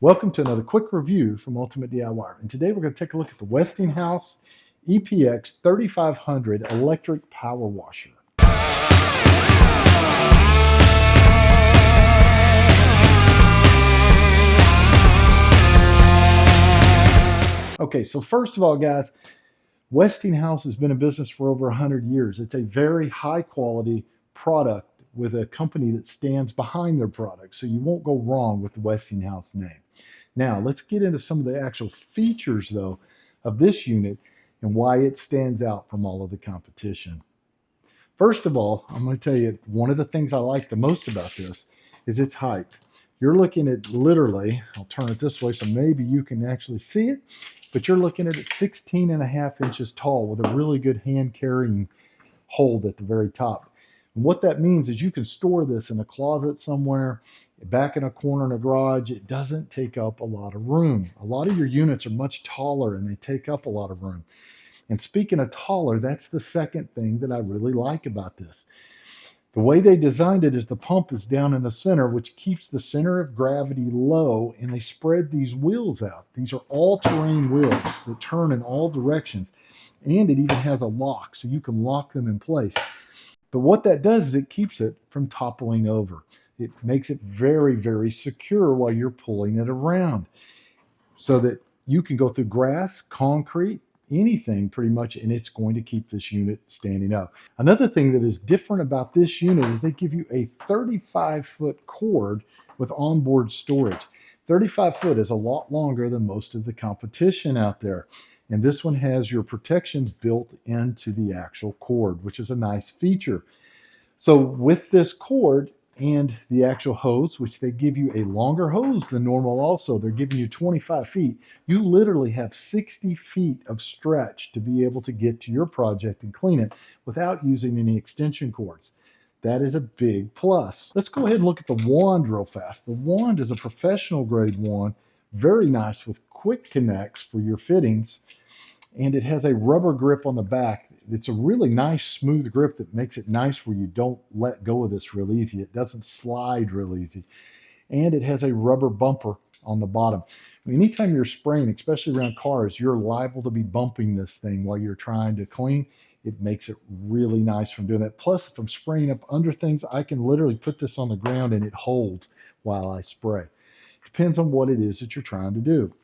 Welcome to another quick review from Ultimate DIY. And today we're going to take a look at the Westinghouse ePX3500 electric power washer. Okay, so first of all, guys, Westinghouse has been in business for over 100 years. It's a very high quality product with a company that stands behind their product, so you won't go wrong with the Westinghouse name. Now, let's get into some of the actual features, though, of this unit and why it stands out from all of the competition. First of all, I'm going to tell you one of the things I like the most about this is its height. You're looking at literally, I'll turn it this way so maybe you can actually see it, but you're looking at it 16 and a half inches tall with a really good hand carrying hold at the very top. And what that means is you can store this in a closet somewhere, back in a corner in a garage. It doesn't take up a lot of room. A lot of your units are much taller and they take up a lot of room. And speaking of taller, that's the second thing that I really like about this. The way they designed it is the pump is down in the center, which keeps the center of gravity low, and they spread these wheels out. These are all-terrain wheels that turn in all directions, and it even has a lock, so you can lock them in place. But what that does is it keeps it from toppling over. It makes it very, very secure while you're pulling it around so that you can go through grass, concrete, anything pretty much, and it's going to keep this unit standing up. Another thing that is different about this unit is they give you a 35-foot cord with onboard storage. 35 foot is a lot longer than most of the competition out there. And this one has your protection built into the actual cord, which is a nice feature. So with this cord and the actual hose, which they give you a longer hose than normal also, they're giving you 25 feet. You literally have 60 feet of stretch to be able to get to your project and clean it without using any extension cords. That is a big plus. Let's go ahead and look at the wand real fast. The wand is a professional grade wand, very nice with quick connects for your fittings. And it has a rubber grip on the back. It's a really nice smooth grip that makes it nice where you don't let go of this real easy. It doesn't slide real easy. And it has a rubber bumper on the bottom. Anytime you're spraying, especially around cars, you're liable to be bumping this thing while you're trying to clean. It makes it really nice from doing that. Plus, if I'm spraying up under things, I can literally put this on the ground and it holds while I spray. Depends on what it is that you're trying to do.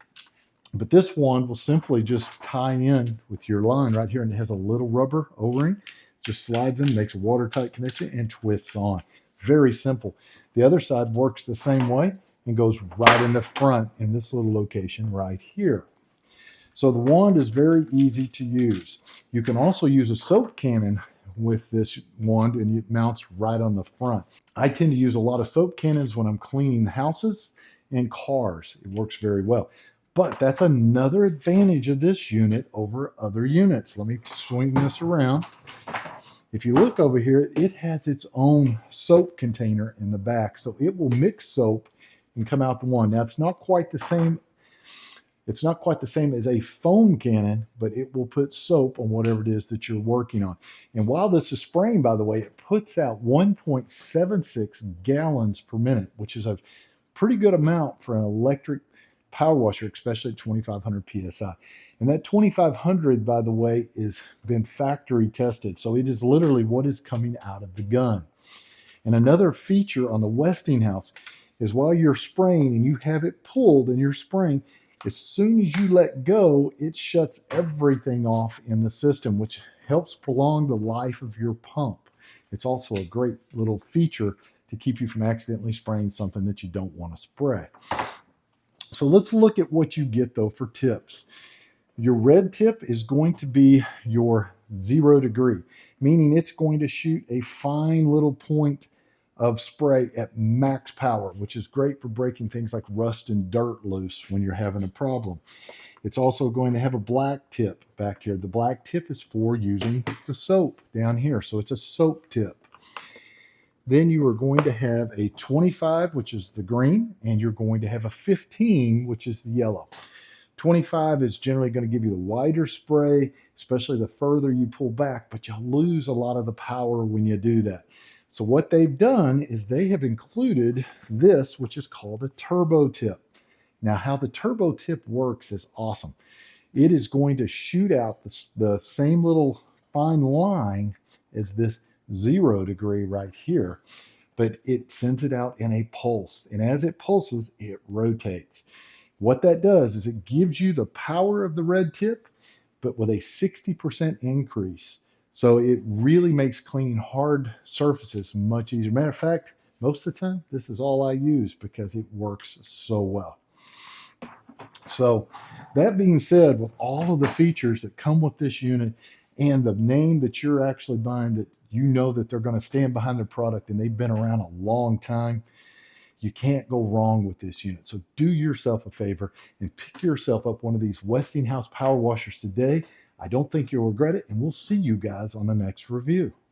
But this one will simply just tie in with your line right here, and it has a little rubber O-ring. Just slides in, makes a watertight connection, and twists on. Very simple. The other side works the same way and goes right in the front in this little location right here. So the wand is very easy to use. You can also use a soap cannon with this wand, and it mounts right on the front. I tend to use a lot of soap cannons when I'm cleaning houses and cars. It works very well. But that's another advantage of this unit over other units. Let me swing this around. If you look over here, it has its own soap container in the back. So it will mix soap and come out the wand. Now it's not quite the same. It's not quite the same as a foam cannon, but it will put soap on whatever it is that you're working on. And while this is spraying, by the way, it puts out 1.76 gallons per minute, which is a pretty good amount for an electric power washer, especially at 2500 psi. And that 2500, by the way, is been factory tested. So it is literally what is coming out of the gun. And another feature on the Westinghouse is while you're spraying and you have it pulled and you're spraying, as soon as you let go, it shuts everything off in the system, which helps prolong the life of your pump. It's also a great little feature to keep you from accidentally spraying something that you don't want to spray. So let's look at what you get though for tips. Your red tip is going to be your 0 degree, meaning it's going to shoot a fine little point of spray at max power, which is great for breaking things like rust and dirt loose when you're having a problem. It's also going to have a black tip back here. The black tip is for using the soap down here. So it's a soap tip. Then you are going to have a 25, which is the green, and you're going to have a 15, which is the yellow. 25 is generally going to give you the wider spray, especially the further you pull back, but you'll lose a lot of the power when you do that. So what they've done is they have included this, which is called a turbo tip. Now, how the turbo tip works is awesome. It is going to shoot out the same little fine line as this 0 degree right here, but it sends it out in a pulse. And as it pulses, it rotates. What that does is it gives you the power of the red tip, but with a 60% increase. So it really makes cleaning hard surfaces much easier. Matter of fact, most of the time, this is all I use because it works so well. So that being said, with all of the features that come with this unit and the name that you're actually buying, that you know that they're going to stand behind their product and they've been around a long time, you can't go wrong with this unit. So do yourself a favor and pick yourself up one of these Westinghouse power washers today. I don't think you'll regret it, and we'll see you guys on the next review.